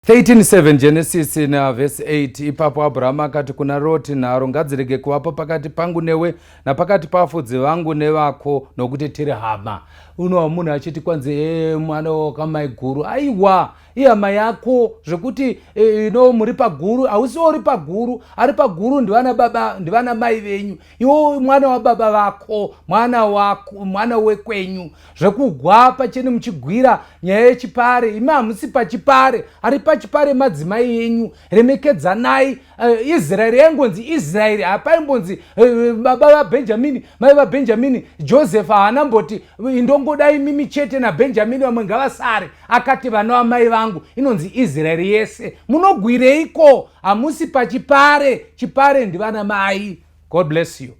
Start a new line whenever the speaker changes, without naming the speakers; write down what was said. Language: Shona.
13:7 Genesis na verse 8. Ipapo Abraham akati kuna Loti, nharo ngadzirege kuvapo pakati pangu newe napakati pafudzi vangu nevako, nokuti tiri hama. Uno munhu achiti kwanzi mwana wakamai guru, aiwa ihama yako zvekuti muri paguru, hausiwo uri paguru, ari paguru ndivana baba ndivana mai venyu, iwo mwana wababa vako, mwana wekwenyu. Zvekugwa pacheni muchigwira nyaya yechipare, imi hamusi pachipare, ari pachipare madzimai yenyu. Remekedzanai. Israeri yangonzi Israeri, hapaimbonzi baba vaBhenjamini, mai vaBhenjamini. Joseph haanamboti indongodai mimi chete naBhenjamini, vamwe ngavasare. Akati vana vamai vangu, inonzi Israeri yese. Munogwireiko? Hamusi pachipare, chipare ndivana mai. God bless you.